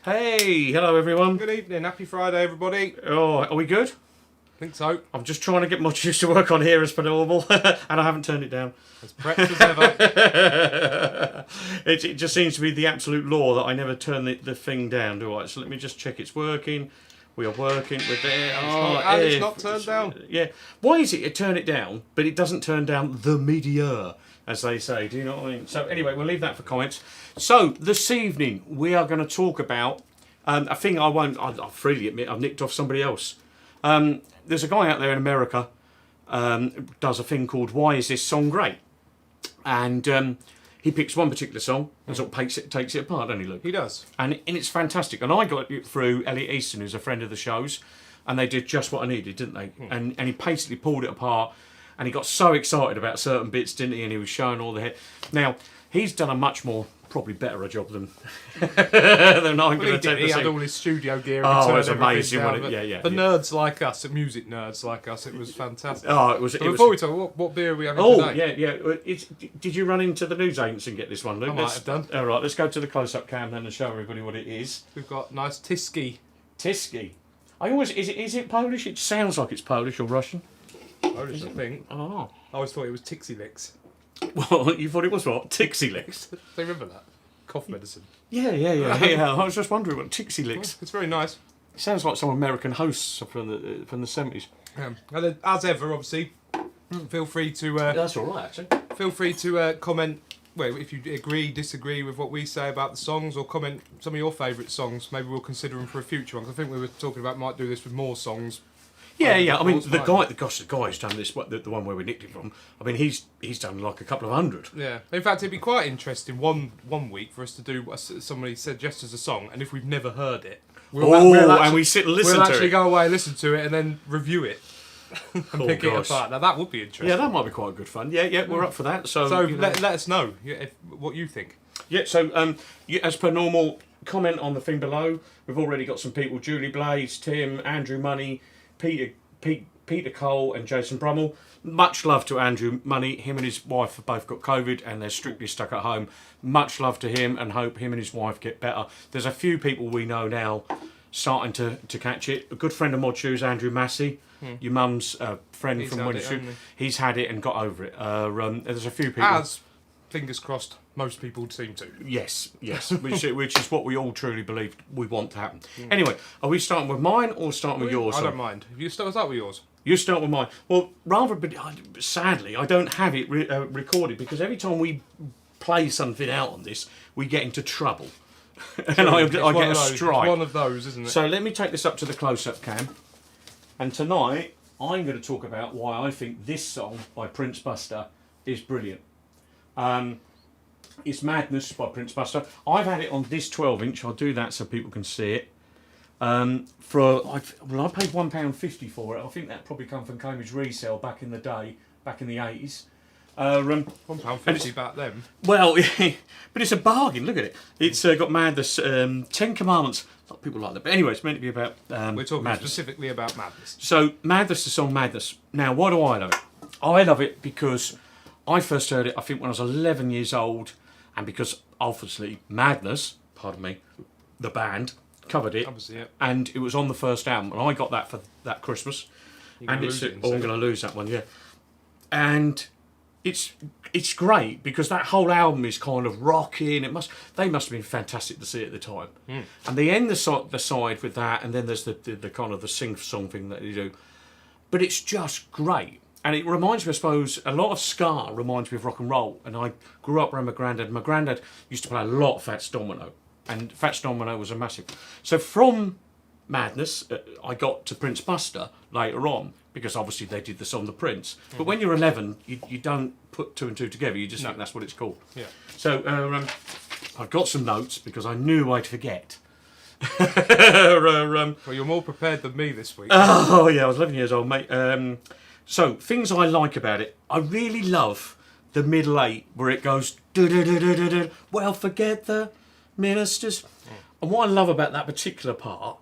Hey, hello everyone. Good evening, happy Friday everybody. Oh, are we good? I think so. I'm just trying to get Modshoes to work on here as per normal, and I haven't turned it down. As prepped as ever. It just seems to be the absolute law that I never turn the thing down, do I? So let me just check it's working. We are working with it. It's not turned down. Yeah. Why is it you turn it down, but it doesn't turn down the media, as they say? Do you know what I mean? So anyway, we'll leave that for comments. So this evening we are going to talk about a thing I'll freely admit I've nicked off somebody else. There's a guy out there in America does a thing called Why Is This Song Great? And he picks one particular song and sort of takes it apart, doesn't he, Luke? He does. And it's fantastic. And I got it through Elliot Easton, who's a friend of the show's, and they did just what I needed, didn't they? And he basically pulled it apart, and he got so excited about certain bits, didn't he? And he was showing all the head. Now, he's done a much more, probably better a job than I'm going to take. He had all his studio gear. Oh, and it was amazing. Yeah. For nerds like us, the music nerds like us, it was fantastic. Oh, it was. Before we talk, what beer are we having today? Yeah. Did you run into the news agents and get this one, Luke? I might have done. All right, let's go to the close-up cam then and show everybody what it is. We've got nice Tiski. Tiski. Is it Polish? It sounds like it's Polish or Russian. Polish, I think. Oh. I always thought it was Tixie Licks. Well, you thought it was what? Tixie Licks? Do you remember that? Cough medicine. Yeah. I was just wondering what Tixie Licks. It's very nice. It sounds like some American hosts from the 70s. And then, as ever, obviously, feel free to. That's all right, actually. Feel free to comment. Well, if you agree, disagree with what we say about the songs, or comment some of your favourite songs. Maybe we'll consider them for a future one. I think we were talking about might do this with more songs. Yeah. I mean, the guy's done this. The one where we nicked it from. I mean, he's done like a couple of hundred. Yeah. In fact, it'd be quite interesting one week for us to do what somebody suggests as a song, and if we've never heard it, and we sit and listen to it. We'll actually go away, listen to it, and then review it and pick it apart. Now that would be interesting. Yeah, that might be quite good fun. Yeah, we're up for that. So let us know what you think. Yeah. So as per normal, comment on the thing below. We've already got some people: Julie Blaze, Tim, Andrew Money, Peter Cole and Jason Brummel. Much love to Andrew Money. Him and his wife have both got COVID and they're strictly stuck at home. Much love to him and hope him and his wife get better. There's a few people we know now starting to catch it. A good friend of Modshoes, Andrew Massey, your mum's friend from Modshoes. He's had it and got over it. There's a few people. As, fingers crossed, most people seem to. Yes, which is what we all truly believe we want to happen. Anyway, are we starting with mine or starting with yours? I don't mind. If you start with yours. You start with mine. Well, sadly, I don't have it recorded because every time we play something out on this, we get into trouble. And I get a strike. It's one of those, isn't it? So let me take this up to the close-up cam. And tonight, I'm going to talk about why I think this song by Prince Buster is brilliant. It's Madness by Prince Buster. I've had it on this 12-inch. I'll do that so people can see it. I paid £1.50 for it. I think that probably come from Cambridge Resale back in the day, back in the 80s. £1.50 back then. Well, but it's a bargain. Look at it. It's got Madness, 10 Commandments. A lot of people like that. But anyway, it's meant to be about We're talking Madness. Specifically about Madness. So, Madness, the song Madness. Now, why do I love it? I love it because I first heard it, I think, when I was 11 years old. And because, obviously, Madness, pardon me, the band, covered it. Obviously, yeah. And it was on the first album. And I got that for that Christmas. I'm going to lose that one, yeah. And it's great because that whole album is kind of rocking. They must have been fantastic to see at the time. And they end the side with that, and then there's the kind of the sing-song thing that they do. But it's just great. And it reminds me, I suppose, a lot of ska reminds me of rock and roll. And I grew up around my granddad. My granddad used to play a lot of Fats Domino. And Fats Domino was a massive. So from Madness, I got to Prince Buster later on, because obviously they did the song The Prince. But when you're 11, you don't put two and two together. You just think that's what it's called. Yeah. So I've got some notes because I knew I'd forget. Well, you're more prepared than me this week. Oh, yeah, I was 11 years old, mate. So, things I like about it. I really love the middle eight where it goes, well, forget the ministers. And what I love about that particular part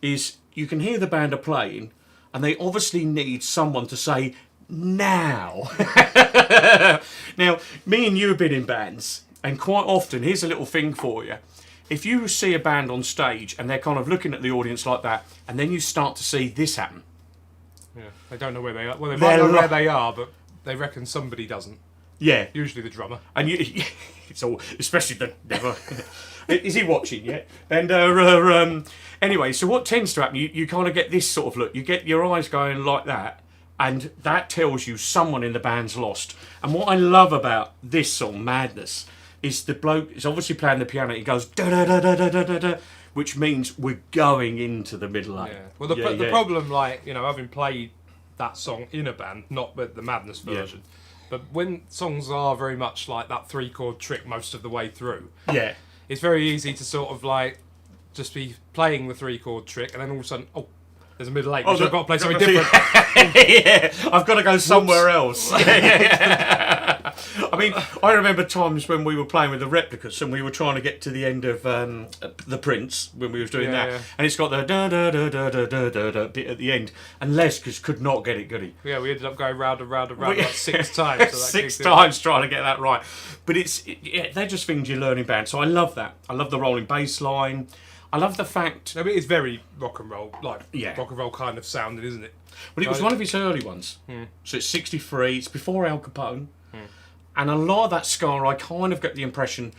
is you can hear the band are playing and they obviously need someone to say, now. Now, me and you have been in bands, and quite often, here's a little thing for you. if you see a band on stage and they're kind of looking at the audience like that, and then you start to see this happen. Yeah, they don't know where they are. Well, they might know where they are, but they reckon somebody doesn't. Yeah. Usually the drummer. And it's all, especially the never. Is he watching yet? And anyway, so what tends to happen? You kind of get this sort of look. You get your eyes going like that, and that tells you someone in the band's lost. And what I love about this song, Madness, is the bloke is obviously playing the piano. He goes da da da da da da da da, which means we're going into the middle eight. Yeah. Well, the problem, like, you know, having played that song in a band, not with the Madness version. Yeah. But when songs are very much like that 3-chord trick most of the way through, it's very easy to sort of like just be playing the 3-chord trick, and then all of a sudden, there's a middle eight, which I've got to play something different. Yeah, I've got to go somewhere else. I mean, I remember times when we were playing with the replicas and we were trying to get to the end of The Prince when we was doing that, and it's got the da da da da da da da da bit at the end, and Les could not get it, could he? Yeah, we ended up going round and round and round like 6 times. So six times trying to get that right. But they're just things you learn in band. So I love that. I love the rolling bass line. I love the fact... I mean, it's very rock and roll, rock and roll kind of sounding, isn't it? But it was one of his early ones. So it's 63, it's before Al Capone. And a lot of that ska, I kind of get the impression,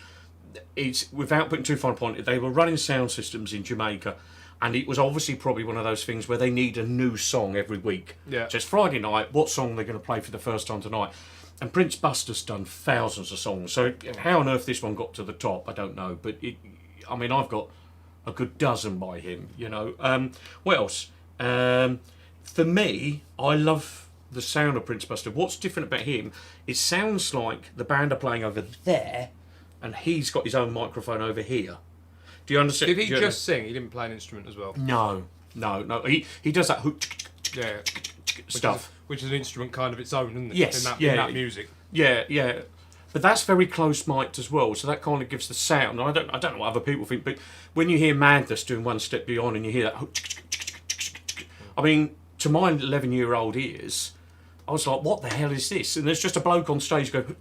it's, without putting too fine a point, they were running sound systems in Jamaica, and it was obviously probably one of those things where they need a new song every week. Yeah. So it's Friday night, what song they're going to play for the first time tonight? And Prince Buster's done thousands of songs, so how on earth this one got to the top, I don't know. But, I've got a good dozen by him, you know. What else? For me, I love the sound of Prince Buster. What's different about him, it sounds like the band are playing over there and he's got his own microphone over here. Do you understand? Did he just sing? He didn't play an instrument as well? No. He does that stuff. Which is an instrument kind of its own, isn't it? Yes, in that music. Yeah. But that's very close mic'd as well, so that kind of gives the sound. I don't know what other people think, but when you hear Madness doing One Step Beyond and you hear that, I mean, to my 11-year-old ears, I was like, "What the hell is this?" And there's just a bloke on stage going,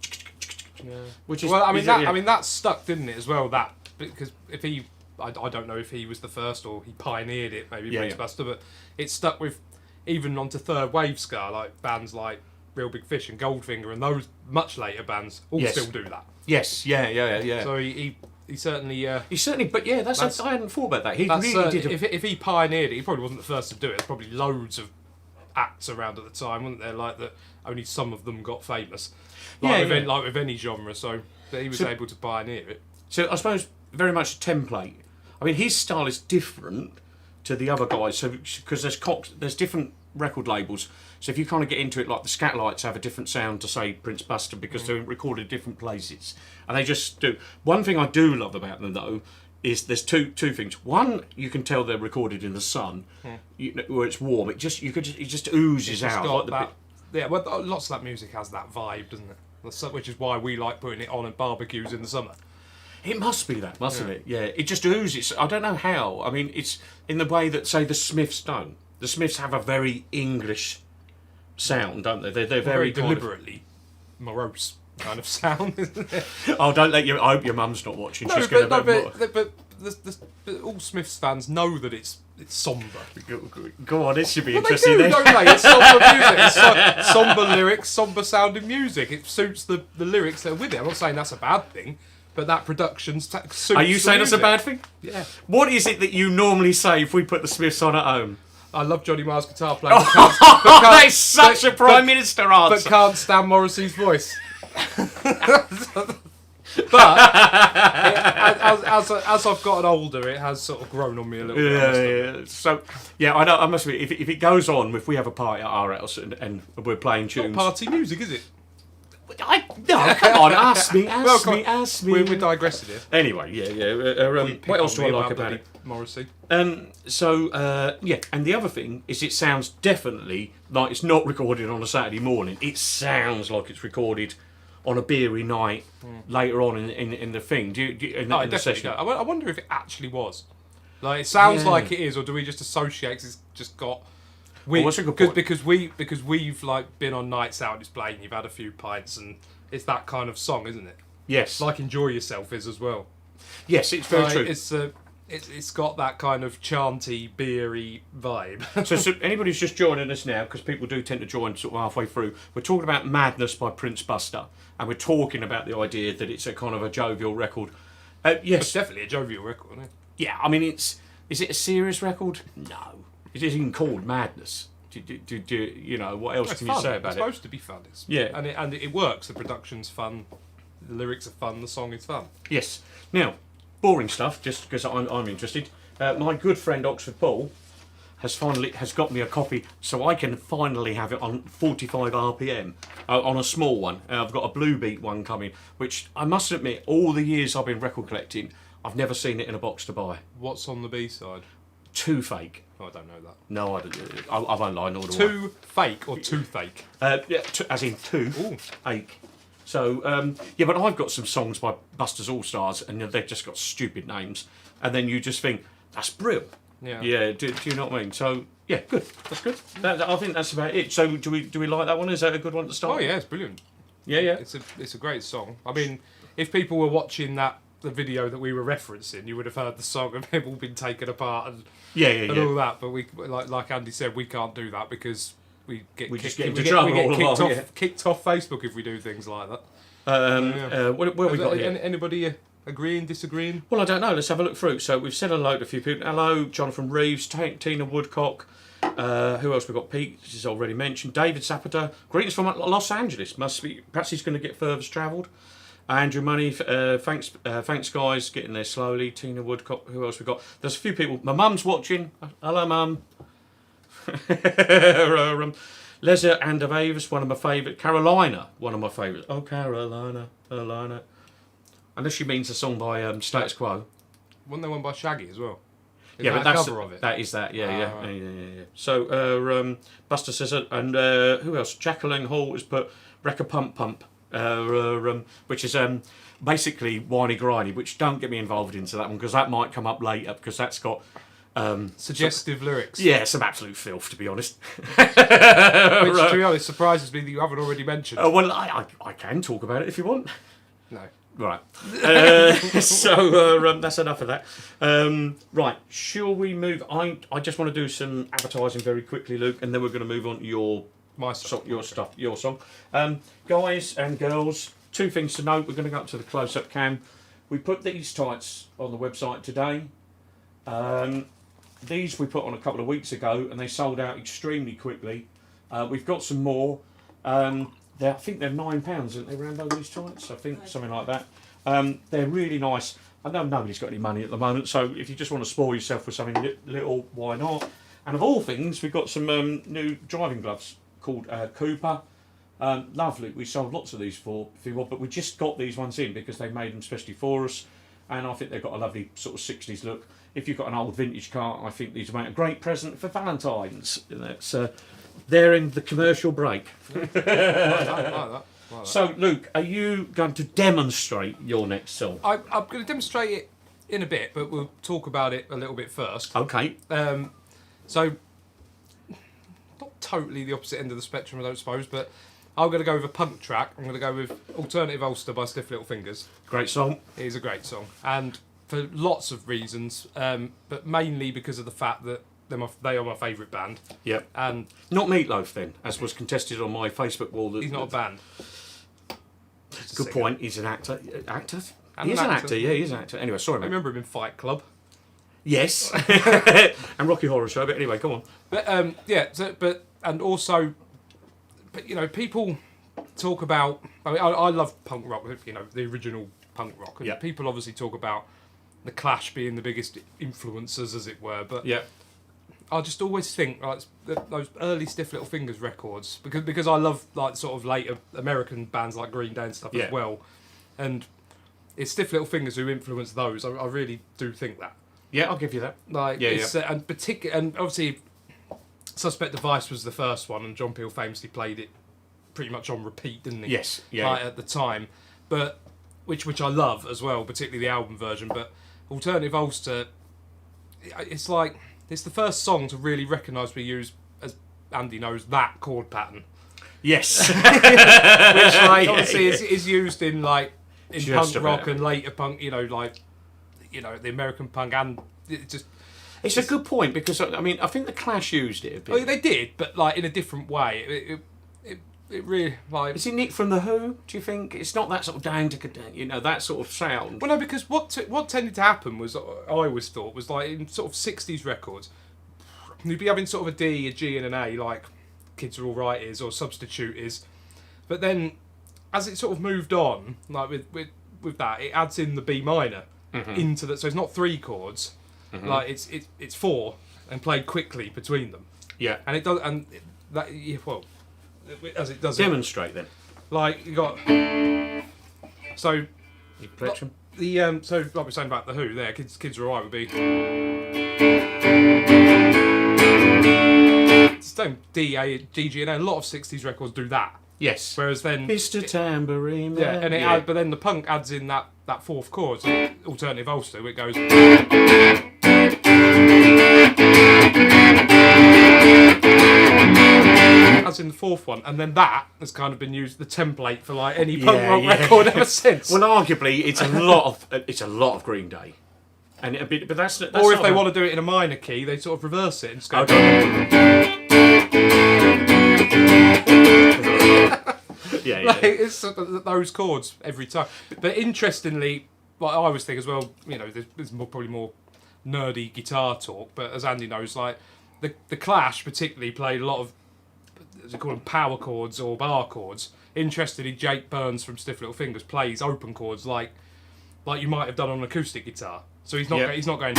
which is that stuck, didn't it, as well? That because if he, I don't know if he was the first or he pioneered it, maybe Prince Buster, but it stuck with even onto third wave ska, like bands like Real Big Fish and Goldfinger and those much later bands all still do that. Yes, yeah. So he certainly... but yeah, I hadn't thought about that. He really did... If he pioneered it, he probably wasn't the first to do it. There's probably loads of acts around at the time, weren't there? Like that, only some of them got famous. Like with any genre, so he was able to pioneer it. So I suppose very much a template. I mean, his style is different to the other guys, so because there's different record labels. So if you kind of get into it, like the Scatlights have a different sound to say Prince Buster because they're recorded in different places, and they just do. One thing I do love about them though is there's two things. One, you can tell they're recorded in the sun, where it's warm. It just oozes out. Well, lots of that music has that vibe, doesn't it? Which is why we like putting it on at barbecues in the summer. It must be that, mustn't it? Yeah, it just oozes. I don't know how. I mean, it's in the way that, say, the Smiths don't. The Smiths have a very English sound, don't they? They're very deliberately morose kind of sound, isn't it? Oh, I hope your mum's not watching. She's going to... But all Smiths fans know that it's sombre. Go on, this should be interesting. They do, don't they? It's sombre music. It's sombre lyrics, sombre sounding music. It suits the lyrics that are with it. I'm not saying that's a bad thing, but that production suits. Are you saying that's a bad thing? Yeah. What is it that you normally say if we put the Smiths on at home? I love Johnny Marr's guitar playing. That's such a Prime Minister answer. But can't stand Morrissey's voice. But as I've gotten older, it has sort of grown on me a little bit. Yeah. So, I know. I must admit, if it goes on, if we have a party at our house and we're playing tunes, not party music, is it? No, come on, ask me. We're digressing here. Anyway, what else do I like about it? Morrissey. And the other thing is it sounds definitely like it's not recorded on a Saturday morning. It sounds like it's recorded on a beery night later on in the thing. In the session? I wonder if it actually was. Like, it sounds like it is, or do we just associate 'cause it's just got... What's a good point? Because we've like been on nights out displaying, you've had a few pints, and it's that kind of song, isn't it? Yes. Like Enjoy Yourself is as well. Yes, it's very true. It's got that kind of chanty, beery vibe. so anybody who's just joining us now, because people do tend to join sort of halfway through, we're talking about Madness by Prince Buster, and we're talking about the idea that it's a kind of a jovial record. Yes, it's definitely a jovial record, isn't it? Yeah, I mean, is it a serious record? No. It isn't even called Madness. You know, what else can you say about it? It's supposed to be fun. And it works. The production's fun, the lyrics are fun, the song is fun. Yes. Now, boring stuff, just because I'm interested. My good friend Oxford Paul has got me a copy, so I can finally have it on 45 RPM on a small one. I've got a Blue Beat one coming, which I must admit, all the years I've been record collecting, I've never seen it in a box to buy. What's on the B side? Too Fake. Oh, I don't know that. No, I don't. I've online ordered Too Fake or Toothache? Yeah, as in ache. So, yeah, but I've got some songs by Buster's All Stars, and they've just got stupid names, and then you just think that's brilliant. Yeah. Yeah. Do you know what I mean? So, yeah, good. That's good. I think that's about it. So, do we like that one? Is that a good one to start? Oh yeah, it's brilliant. Yeah, yeah. It's a great song. I mean, if people were watching the video that we were referencing, you would have heard the song and they've all been taken apart and all that. But we, like Andy said, we can't do that because we get kicked off Facebook if we do things like that. What have we got here? Anybody agreeing, disagreeing? Well, I don't know. Let's have a look through. So we've said hello to a few people. Hello, Jonathan Reeves, Tina Woodcock. Who else we've got? Pete, this is already mentioned. David Sapata. Greetings from Los Angeles. Perhaps he's going to get furthest travelled. Andrew Money, thanks guys, getting there slowly. Tina Woodcock, who else we got? There's a few people. My mum's watching. Hello, mum. Lezer and Avis, one of my favourite. Carolina, one of my favourites. Oh, Carolina. Unless she means a song by Status Quo. Wasn't there one by Shaggy as well? But that's a cover of it. That is that, yeah. Right. Yeah. So Buster says it, and who else? Jacqueline Hall has put Wreck a Pump Pump, which is basically whiny grindy. Which don't get me involved into that one because that might come up later because that's got suggestive lyrics. Yeah, some absolute filth to be honest. Which, to be honest, surprises me that you haven't already mentioned. Well, I can talk about it if you want. No. Right. So that's enough of that. Right. Shall we move? I just want to do some advertising very quickly, Luke, and then we're going to move on to your song. Guys and girls, two things to note. We're going to go up to the close-up cam. We put these tights on the website today. These we put on a couple of weeks ago, and they sold out extremely quickly. We've got some more. I think they're £9, aren't they, Rambo, these tights? I think, something like that. They're really nice. I know nobody's got any money at the moment, so if you just want to spoil yourself with something little, why not? And of all things, we've got some new driving gloves called Cooper. Lovely. We sold lots of these for if you want, but we just got these ones in because they made them especially for us, and I think they've got a lovely sort of 60s look. If you've got an old vintage car, I think these will make a great present for Valentine's. That's they're in the commercial break. Like that. So, Luke, are you going to demonstrate your next song? I'm going to demonstrate it in a bit, but we'll talk about it a little bit first. Okay. So, not totally the opposite end of the spectrum, I don't suppose, but I'm going to go with a punk track. I'm going to go with Alternative Ulster by Stiff Little Fingers. Great song. It is a great song. And for lots of reasons, but mainly because of the fact that they are my favourite band. Yep. And not Meatloaf then, as was contested on my Facebook wall. He's not a band. Good point. He's an actor. Actor? He's an actor. Yeah, he's an actor. Anyway, sorry, mate. I remember him in Fight Club. Yes. And Rocky Horror Show. But anyway, go on. But yeah. So, but you know, people talk about. I mean, I love punk rock. You know, the original punk rock. And people obviously talk about the Clash being the biggest influencers, as it were. But yeah. I just always think like those early Stiff Little Fingers records because I love like sort of later American bands like Green Day and stuff as well, and it's Stiff Little Fingers who influenced those. I really do think that. Yeah, I'll give you that. Like and obviously, Suspect Device was the first one, and John Peel famously played it pretty much on repeat, didn't he? Yes, yeah. Like, at the time, but which I love as well, particularly the album version. But Alternative Ulster, it's like. It's the first song to really recognise we use, as Andy knows, that chord pattern. Yes. Which, like, obviously is used in, like, in punk rock and later punk, you know, like, the American punk, and it just. It's a good point because I mean I think the Clash used it a bit. Oh, they did, but like in a different way. It really like. Is it nicked from the Who? Do you think it's not that sort of that sort of sound? Well, no, because what tended to happen was I always thought was like in sort of 60s records, you'd be having sort of a D, a G, and an A, like Kids Are All Right is or Substitute is, but then as it sort of moved on, like with that, it adds in the B minor into that, so it's not 3 chords, like it's 4 and played quickly between them. Yeah, and it does, and that as it does. Demonstrate then. Like you got so you plectrum. The so like we're saying about the Who there, Kids Are Alright would be same D, A, G, G, and A. A lot of 60s records do that. Yes. Whereas then Mr. Tambourine Man. Yeah, and but then the punk adds in that 4th chord, so alternative Ulster, it goes. As in the 4th one, and then that has kind of been used the template for like any punk rock record ever since. Well, arguably, it's a lot of Green Day, and but that's or if they want to do it in a minor key, they sort of reverse it and just go. Yeah, like, it's those chords every time. But interestingly, like I always think as well, there's probably more nerdy guitar talk, but as Andy knows, like the Clash particularly played a lot of, as they call them, power chords or bar chords. Interestingly, Jake Burns from Stiff Little Fingers plays open chords like you might have done on an acoustic guitar. So he's not going,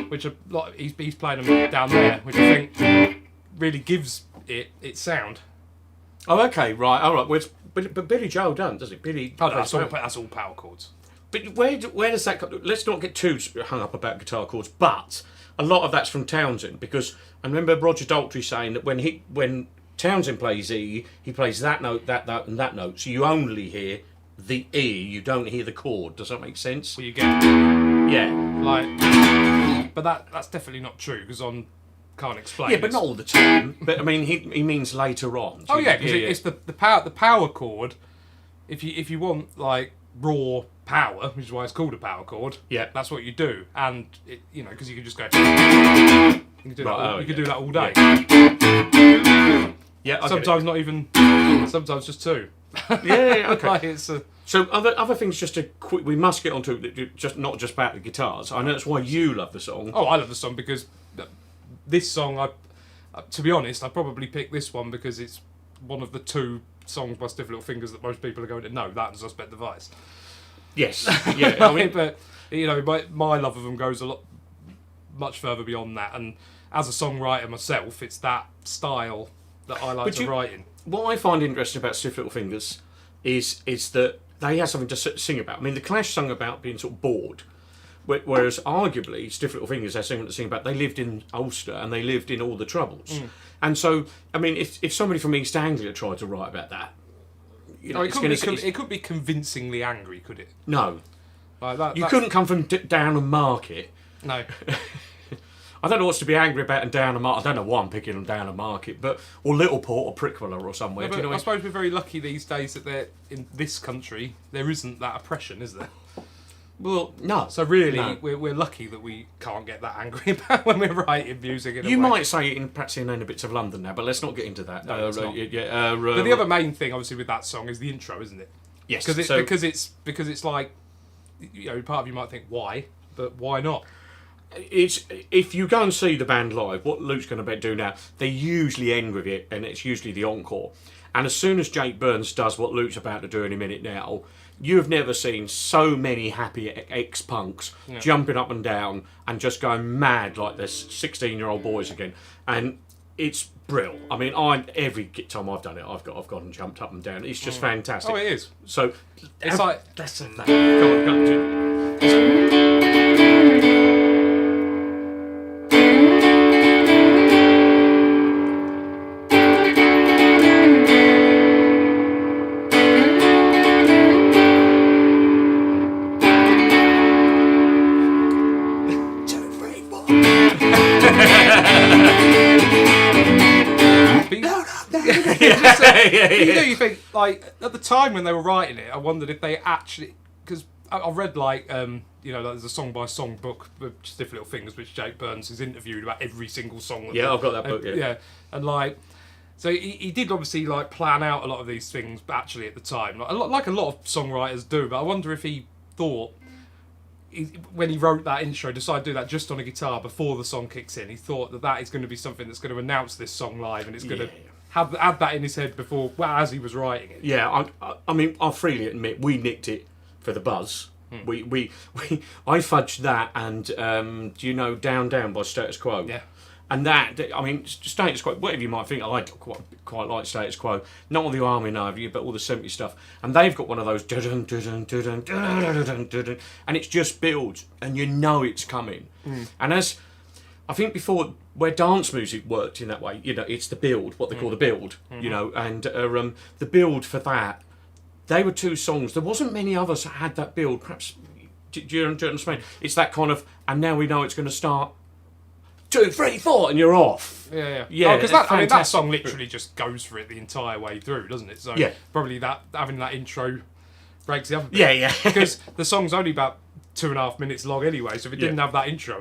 which he's playing them down there, which I think really gives it its sound. Oh, okay, right, all right. Well, but Billy Joel doesn't it? Billy. Oh, that's all power chords. But where does that come? Let's not get too hung up about guitar chords, but a lot of that's from Townsend, because I remember Roger Daltrey saying that when Townsend plays E, he plays that note, that and that note, so you only hear the E, you don't hear the chord. Does that make sense? Well, you get but that's definitely not true because can't explain. Yeah, but not all the time. But I mean, he means later on. So because it's the power chord. If you want like raw power, which is why it's called a power chord. Yeah, that's what you do, and because you can just go. You can do that. You can do that all day. Yeah. Sometimes not even. Sometimes just 2. Yeah. Okay. Like so other things just to quick. We must get onto just not just about the guitars. I know that's why you love the song. Oh, I love the song because this song, to be honest, I probably picked this one because it's one of the 2 songs by Stiff Little Fingers that most people are going to know. That and Suspect Device. Yes. Yeah. I mean, but my love of them goes much further beyond that. And as a songwriter myself, it's that style that I like to write in. What I find interesting about Stiff Little Fingers is that they have something to sing about. I mean, the Clash sung about being sort of bored. Whereas, arguably, Stiff Little Fingers has something to sing about. They lived in Ulster and they lived in all the Troubles. And so, I mean, if somebody from East Anglia tried to write about that, it could be convincingly angry, could it? No. Like you couldn't come from Downham Market. No. I don't know what's to be angry about in Downham Market. I don't know why I'm picking on Downham Market, or Littleport or Prickwillow or somewhere. No, do you know I suppose we're very lucky these days that in this country there isn't that oppression, is there? Well, no. So really, we're lucky that we can't get that angry about when we're writing music. You might say it perhaps in inner bits of London now, but let's not get into that. No, it's not. But the other main thing, obviously, with that song is the intro, isn't it? Yes. Because it's like, part of you might think why, but why not? It's if you go and see the band live, what Luke's going to do now, they usually end with it, and it's usually the encore. And as soon as Jake Burns does what Luke's about to do in a minute now, you've never seen so many happy ex-punks jumping up and down and just going mad like they're 16-year-old boys again. And it's brilliant. I mean, every time I've done it, I've gone and jumped up and down. It's just fantastic. Oh, it is. So it's like that's that. Go on. You think, like, at the time when they were writing it, I wondered if they actually, because I've read like there's a song by song book with Stiff Little Fingers, which Jake Burns has interviewed about every single song. I've got that book. Yeah, and like. So he did obviously like plan out a lot of these things, but actually at the time, like a lot of songwriters do. But I wonder if he thought, when he wrote that intro, decided to do that just on a guitar before the song kicks in. He thought that is going to be something that's going to announce this song live, and it's going to have that in his head before, as he was writing it. Yeah, I mean, I'll freely admit we nicked it for the buzz. I fudged that, and do you know Down Down by Status Quo? Yeah. And that, I mean, Status Quo, whatever you might think, I quite like Status Quo. Not all the Army Navy, but all the 70s stuff. And they've got one of those, and it's just builds, and you know it's coming. And as, I think before, where dance music worked in that way, it's the build, what they call the build, and the build for that, they were two songs. There wasn't many others that had that build, perhaps, do you understand? It's that kind of, and now we know it's going to start, 2, 3, 4, and you're off. Yeah. Because that song literally just goes for it the entire way through, doesn't it? So probably that having that intro breaks the other bit. Yeah. Because the song's only about 2.5 minutes long anyway, so if it didn't have that intro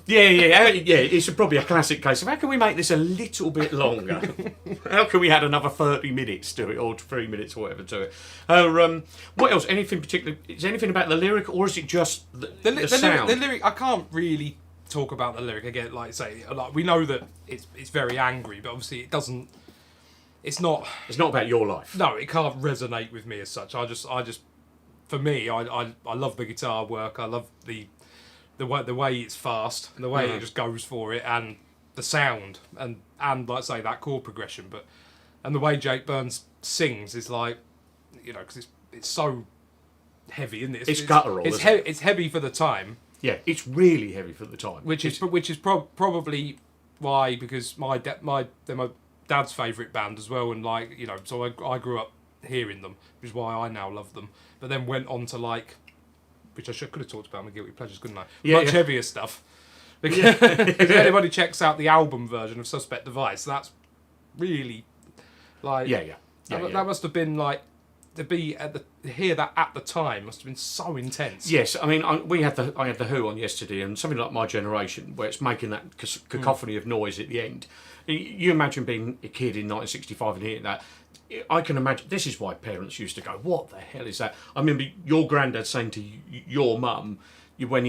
it's probably a classic case of how can we make this a little bit longer? How can we add another 30 minutes to it, or 3 minutes or whatever to it? What else? Anything particular? Is anything about the lyric, or is it just the sound? The lyric, I can't really talk about the lyric again. Like say, like we know that it's very angry, but obviously it doesn't. It's not about your life. No, it can't resonate with me as such. I just for me, I love the guitar work. I love the way it's fast, and the way it just goes for it, and the sound, and like I say, that chord progression. And the way Jake Burns sings is like, because it's so heavy, isn't it? It's guttural. It's heavy for the time. Yeah, it's really heavy for the time. Which is probably why, because they're my dad's favourite band as well, and so I grew up hearing them, which is why I now love them. But then went on to which I could have talked about my guilty pleasures, couldn't I? Much heavier stuff. Because if anybody checks out the album version of Suspect Device, that's really that must have been to hear that at the time must have been so intense. Yes, I mean I had the Who on yesterday, and something like My Generation, where it's making that cacophony of noise at the end. You imagine being a kid in 1965 and hearing that. I can imagine. This is why parents used to go, "What the hell is that?" I remember your granddad saying to your mum, when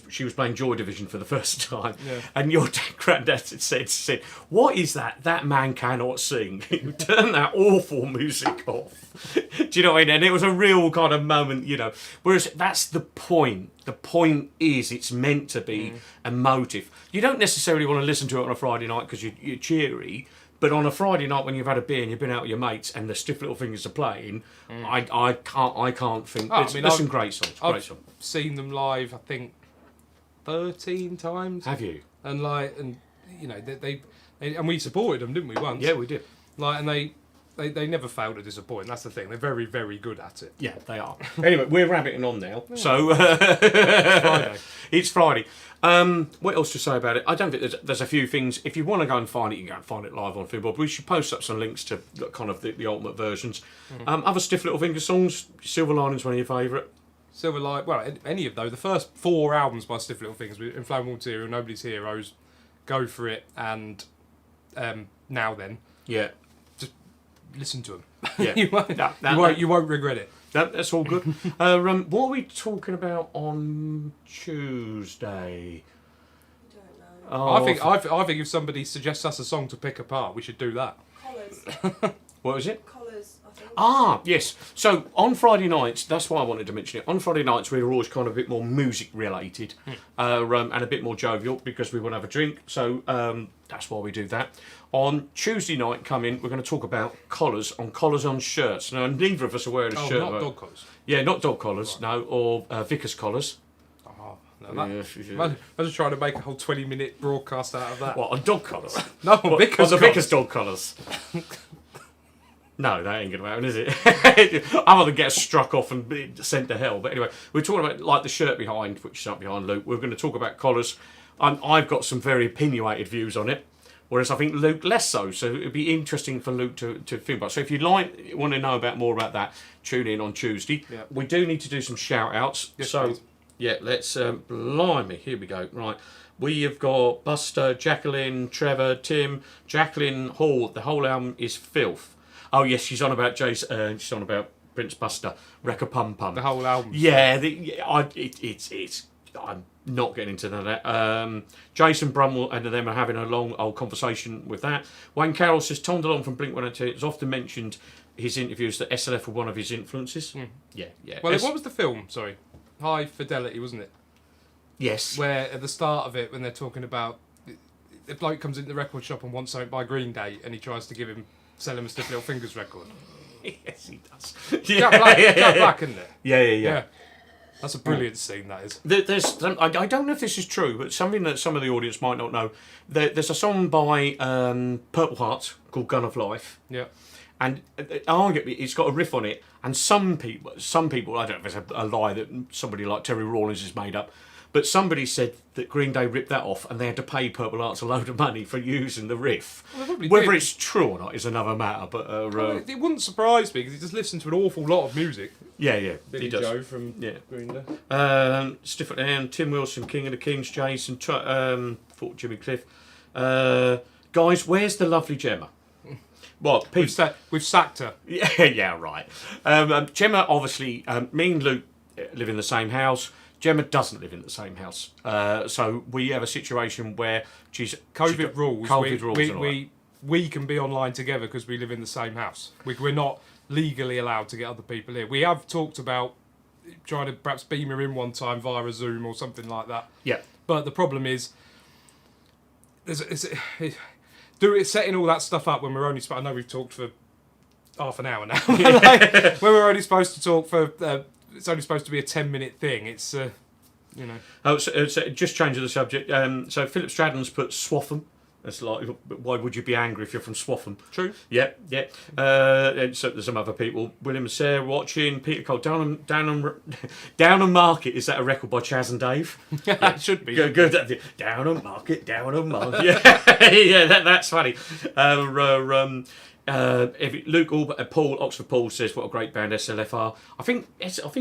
she was playing Joy Division for the first time, and your granddad said, "What is that? That man cannot sing. Turn that awful music off." Do you know what I mean? And it was a real kind of moment, Whereas that's the point. The point is, it's meant to be emotive. You don't necessarily want to listen to it on a Friday night because you're cheery. But on a Friday night when you've had a beer and you've been out with your mates and the Stiff Little Fingers are playing, I can't think. There's some great songs. I've seen them live, I think, 13 times. Have you? And they and we supported them, didn't we? Once. Yeah, we did. And they never fail to disappoint. That's the thing. They're very, very good at it. Yeah, they are. Anyway, we're rabbiting on now. Yeah. So it's Friday. What else to say about it? I don't think there's a few things. If you want to go and find it, you can go and find it live on Finbob. We should post up some links to kind of the ultimate versions. Other Stiff Little Finger songs. Silver Lining's one of your favourite. Silver Lining. Well, any of those. The first 4 albums by Stiff Little Fingers, Inflammable Material, Nobody's Heroes, Go For It, and Now Then. Yeah. Listen to them. Yeah. you won't regret it. That's all good. What are we talking about on Tuesday? I don't know. I think if somebody suggests us a song to pick apart, we should do that. Collars. What was it? Collars, I think. Ah, yes. So on Friday nights, that's why I wanted to mention it. On Friday nights, we were always kind of a bit more music related, and a bit more jovial because we want to have a drink. So that's why we do that. On Tuesday night, we're going to talk about collars on shirts. Now, neither of us are wearing a shirt. Not dog collars. Yeah, not dog collars, right. No, or Vickers collars. Oh, no, imagine trying to make a whole 20-minute broadcast out of that. What, on dog collars? No, on Vickers collars. On the Vickers dog collars. No, that ain't going to happen, is it? I want to get struck off and be sent to hell. But anyway, we're talking about the shirt behind, which is up behind Luke. We're going to talk about collars. I've got some very opinionated views on it. Whereas I think Luke less so. So it'd be interesting for Luke to think about. So if you'd want to know more about that, tune in on Tuesday. Yeah. We do need to do some shout outs. Yes, so please. yeah, let's blimey, here we go. Right. We have got Buster, Jacqueline, Trevor, Tim, Jacqueline Hall. The whole album is filth. Oh yes, she's on about she's on about Prince Buster, Wreck Pum Pum. The whole album. Yeah, it's. I'm not getting into that. Jason Brummel and them are having a long old conversation with that. Wayne Carroll says Tom DeLonge from Blink-182 has often mentioned his interviews that SLF were one of his influences. Yeah. Well, what was the film? Sorry, High Fidelity, wasn't it? Yes. Where at the start of it, when they're talking about the bloke comes into the record shop and wants something by Green Day, and he tries to sell him a Stiff Little Fingers record. Yes, he does. Jack Black, isn't it? Yeah. That's a brilliant scene, that is. I don't know if this is true, but something that some of the audience might not know. There's a song by Purple Heart called Gun of Life. Yeah. And arguably, it's got a riff on it. And some people, I don't know if it's a lie that somebody like Terry Rawlings has made up, but somebody said that Green Day ripped that off and they had to pay Purple Hearts a load of money for using the riff. Well, whether it's true or not is another matter. But it wouldn't surprise me because he just listens to an awful lot of music. Yeah, Billy he does. Joe from Green Day. Stiff It Down, Tim Wilson, King of the Kings, Jason, Fort Jimmy Cliff. Guys, where's the lovely Gemma? What? We've sacked her. Yeah, right. Gemma, obviously, me and Luke live in the same house. Gemma doesn't live in the same house. So we have a situation where COVID rules. COVID rules. We can be online together because we live in the same house. We're not legally allowed to get other people here. We have talked about trying to perhaps beam her in one time via a Zoom or something like that. Yeah. But the problem is, setting all that stuff up when we're only. I know we've talked for half an hour now. When we're only supposed to talk for. It's only supposed to be a 10-minute thing. It's Oh, so just changing the subject. So Philip Stratton's put Swaffham. That's like, why would you be angry if you're from Swaffham? True. Yeah. And so there's some other people. William and Sarah watching. Peter Cole. Down Market. Is that a record by Chaz and Dave? Yeah, it should be. Good. Down on Market. Yeah, that's funny. Luke Paul Oxford Paul says what a great band SLF are. I think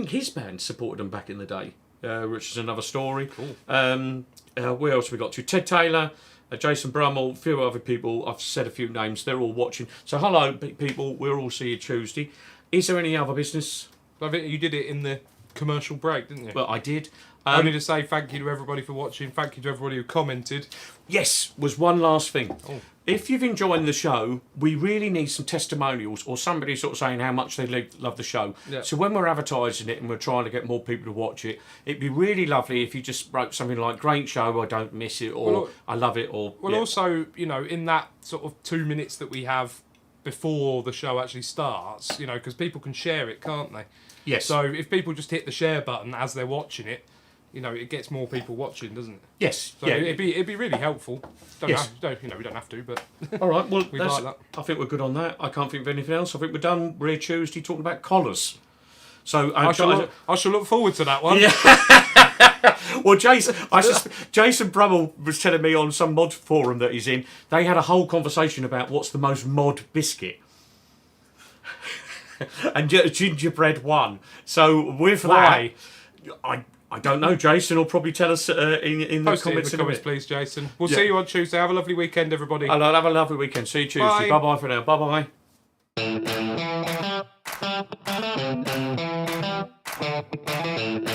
his band supported them back in the day, which is another story. Cool. Where else have we got to? Ted Taylor, Jason Brummel, a few other people. I've said a few names. They're all watching. So hello, people. We'll all see you Tuesday. Is there any other business? I think you did it in the commercial break, didn't you? Well, I did. Only to say thank you to everybody for watching. Thank you to everybody who commented. Yes, was one last thing. Oh. If you've enjoyed the show, we really need some testimonials or somebody sort of saying how much they love the show. Yeah. So when we're advertising it and we're trying to get more people to watch it, it'd be really lovely if you just wrote something like "Great show," I don't miss it, or "I love it," or. Well, also, in that sort of 2 minutes that we have before the show actually starts, because people can share it, can't they? Yes. So if people just hit the share button as they're watching it, it gets more people watching, doesn't it? Yes. So it'd be really helpful. We don't have to, but all right. Well, we'd like that. I think we're good on that. I can't think of anything else. I think we're done. We're here Tuesday talking about collars. So I shall look forward to that one. Yeah. Well, Jason Brummel was telling me on some mod forum that he's in. They had a whole conversation about what's the most mod biscuit. And gingerbread won. So with Why? that, I don't know. Jason will probably tell us in the comments. Please, Jason. We'll see you on Tuesday. Have a lovely weekend, everybody. Have a lovely weekend. See you Tuesday. Bye bye for now. Bye bye.